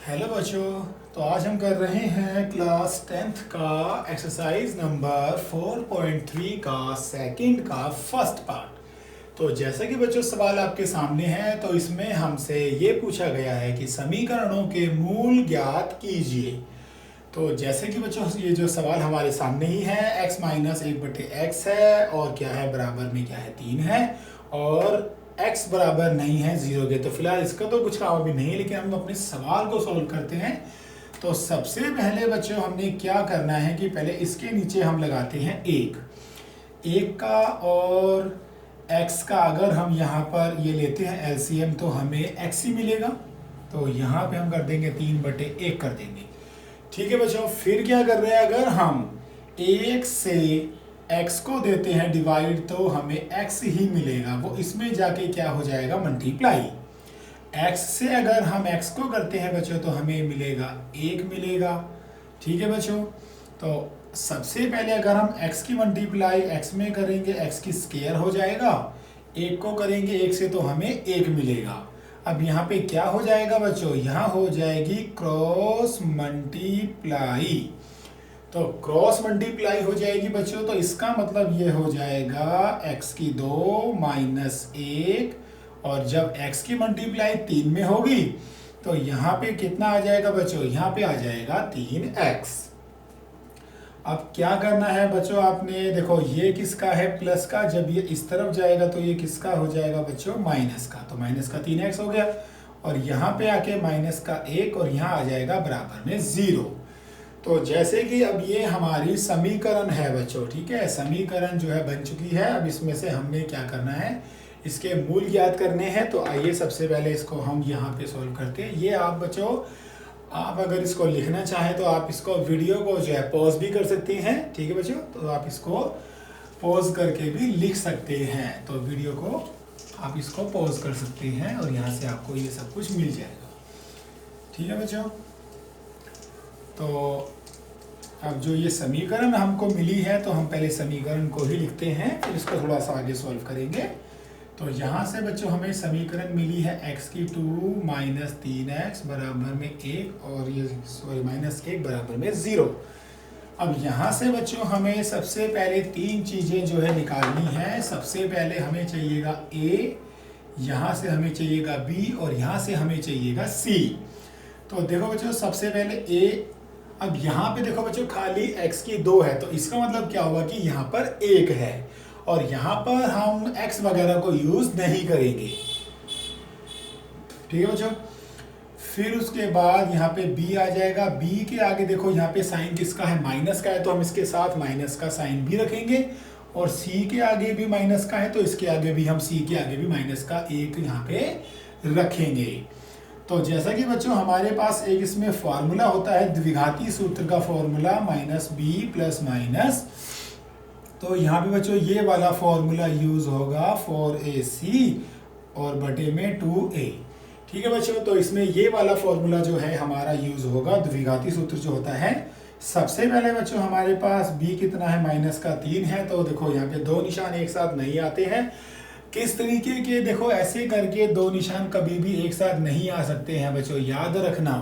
Hello बच्चों। तो आज हम कर रहे हैं क्लास 10th का एक्सरसाइज नंबर 4.3 का सेकंड का फर्स्ट पार्ट। तो जैसा कि बच्चों सवाल आपके सामने है, तो इसमें हमसे ये पूछा गया है कि समीकरणों के मूल ज्ञात कीजिए। तो जैसे कि बच्चों ये जो सवाल हमारे सामने ही है, x माइनस 1/x है और क्या है बराबर में क्या है 3 है और x बराबर नहीं है 0 के। तो फिलहाल इसका तो कुछ काम अभी नहीं है, लेकिन हम अपने सवाल को सॉल्व करते हैं। तो सबसे पहले बच्चों हमने क्या करना है कि पहले इसके नीचे हम लगाते हैं एक का और x का अगर हम यहाँ पर ये लेते हैं एलसीएम तो हमें x ही मिलेगा। तो यहाँ पे हम कर देंगे 3/1 कर देंगे। ठीक है बच्चों, फिर क्या कर रहे हैं, अगर हम 1 से x को देते हैं डिवाइड तो हमें x ही मिलेगा, वो इसमें जाके क्या हो जाएगा मल्टीप्लाई। x से अगर हम x को करते हैं बच्चों तो हमें मिलेगा 1 मिलेगा। ठीक है बच्चों, तो सबसे पहले अगर हम x की मल्टीप्लाई x में करेंगे x की स्क्वायर हो जाएगा, 1 को करेंगे 1 से तो हमें 1 मिलेगा। अब यहाँ पे क्या हो जाएगा बच्चों, यहाँ हो जाएगी क्रॉस मल्टीप्लाई। तो क्रॉस मल्टीप्लाई हो जाएगी बच्चों, तो इसका मतलब ये हो जाएगा x की 2 माइनस 1 और जब x की मल्टीप्लाई 3 में होगी तो यहाँ पे कितना आ जाएगा बच्चों, यहाँ पे आ जाएगा 3x। अब क्या करना है बच्चों, आपने देखो ये किसका है प्लस का, जब ये इस तरफ जाएगा तो ये किसका हो जाएगा बच्चों माइनस का। तो माइनस का 3x हो गया और यहाँ पे आके माइनस का 1 और यहाँ आ जाएगा बराबर में 0। तो जैसे कि अब ये हमारी समीकरण है बच्चों, ठीक है, समीकरण जो है बन चुकी है। अब इसमें से हमने क्या करना है, इसके मूल ज्ञात करने हैं। तो आइए सबसे पहले इसको हम यहाँ पे सॉल्व करते हैं। ये आप बच्चों, आप अगर इसको लिखना चाहें तो आप इसको वीडियो को जो है पॉज भी कर सकते हैं। ठीक है बच्चों, तो आप इसको पॉज करके भी लिख सकते हैं। तो वीडियो को आप इसको पॉज कर सकते हैं और यहाँ से आपको ये सब कुछ मिल जाएगा। ठीक है बच्चों, तो अब जो ये समीकरण हमको मिली है तो हम पहले समीकरण को ही लिखते हैं, फिर इसको थोड़ा सा आगे सॉल्व करेंगे। तो यहाँ से बच्चों हमें समीकरण मिली है x की 2 माइनस 3x बराबर में 1 और ये माइनस 1 बराबर में 0। अब यहाँ से बच्चों हमें सबसे पहले तीन चीज़ें जो है निकालनी है। सबसे पहले हमें चाहिएगा a, यहाँ से हमें चाहिएगा b और यहाँ से हमें चाहिएगा c। तो देखो बच्चों सबसे पहले a, अब यहाँ पे देखो बच्चों खाली x की 2 है, तो इसका मतलब क्या होगा कि यहाँ पर 1 है और यहाँ पर हम x वगैरह को यूज नहीं करेंगे। ठीक है बच्चों, फिर उसके बाद यहाँ पे b आ जाएगा। b के आगे देखो यहाँ पे साइन किसका है, माइनस का है, तो हम इसके साथ माइनस का साइन भी रखेंगे और c के आगे भी माइनस का है तो इसके आगे भी हम c के आगे भी माइनस का 1 यहाँ पे रखेंगे। तो जैसा कि बच्चों हमारे पास एक इसमें फॉर्मूला होता है, द्विघाती सूत्र का formula minus B plus minus. तो यहाँ पे बच्चों ये वाला फॉर्मूला यूज होगा 4ac और बटे में 2a। ठीक है बच्चों, तो इसमें ये वाला फॉर्मूला जो है हमारा यूज होगा, द्विघाती सूत्र जो होता है। सबसे पहले बच्चों हमारे पास b कितना है, माइनस का 3 है। तो देखो यहाँ पे दो निशान एक साथ नहीं आते हैं। किस तरीके के, देखो ऐसे करके दो निशान कभी भी एक साथ नहीं आ सकते हैं बच्चों, याद रखना।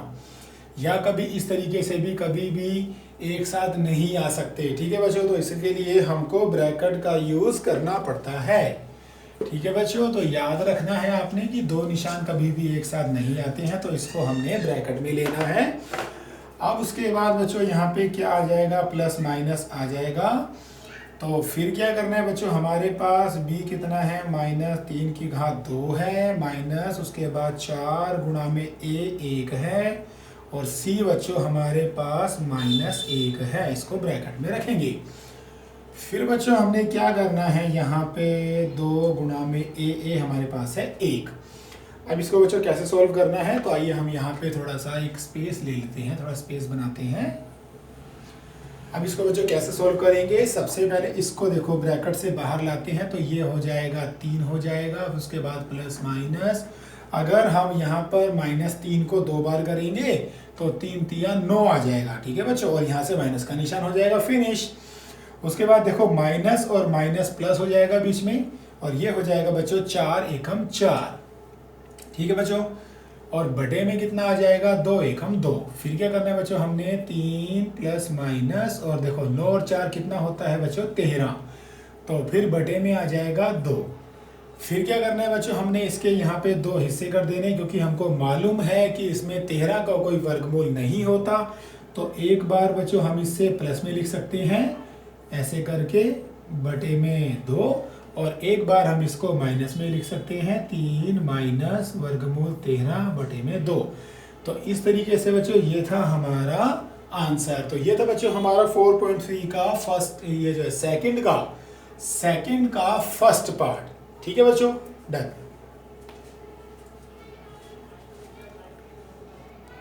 या कभी इस तरीके से भी कभी भी एक साथ नहीं आ सकते। ठीक है बच्चों, तो इसके लिए हमको ब्रैकेट का यूज करना पड़ता है। ठीक है बच्चों, तो याद रखना है आपने कि दो निशान कभी भी एक साथ नहीं आते हैं, तो इसको हमने ब्रैकेट में लेना है। अब उसके बाद बच्चों यहाँ पे क्या आ जाएगा, प्लस माइनस आ जाएगा। तो फिर क्या करना है बच्चों, हमारे पास b कितना है, माइनस 3 की घात 2 है, माइनस उसके बाद 4 गुणा में a 1 है और c बच्चों हमारे पास माइनस 1 है। इसको ब्रैकेट में रखेंगे। फिर बच्चों हमने क्या करना है, यहाँ पे 2 गुणा में a हमारे पास है 1। अब इसको बच्चों कैसे सॉल्व करना है, तो आइए हम यहाँ पे थोड़ा सा एक स्पेस ले लेते हैं, थोड़ा स्पेस बनाते हैं। अब इसको बच्चों कैसे सॉल्व करेंगे, सबसे पहले इसको देखो ब्रैकेट से बाहर लाते हैं तो ये हो जाएगा 3 हो जाएगा, उसके बाद प्लस माइनस। अगर हम यहाँ पर -3 को 2 बार करेंगे तो 3 तिया 9 आ जाएगा। ठीक है बच्चों, और यहाँ से माइनस का निशान हो जाएगा, फिनिश। उसके बाद देखो माइनस और माइनस प्लस हो जाएगा बीच में और ये हो जाएगा बच्चों 4 एकम 4। ठीक है बच्चों, और बटे में कितना आ जाएगा 2 एकम 2। फिर क्या करना है बच्चों, हमने 3 प्लस माइनस और देखो 9 और 4 कितना होता है बच्चों 13, तो फिर बटे में आ जाएगा 2। फिर क्या करना है बच्चों, हमने इसके यहाँ पे 2 हिस्से कर देने, क्योंकि हमको मालूम है कि इसमें 13 का कोई वर्गमूल नहीं होता। तो एक बार बच्चों हम इससे प्लस में लिख सकते हैं ऐसे करके बटे में 2, और एक बार हम इसको माइनस में लिख सकते हैं 3 माइनस वर्गमूल 13 बटे में 2। तो इस तरीके से बच्चों ये था हमारा आंसर। तो ये था बच्चों हमारा 4.3 का फर्स्ट, ये जो है सेकंड का फर्स्ट पार्ट। ठीक है बच्चों, डन।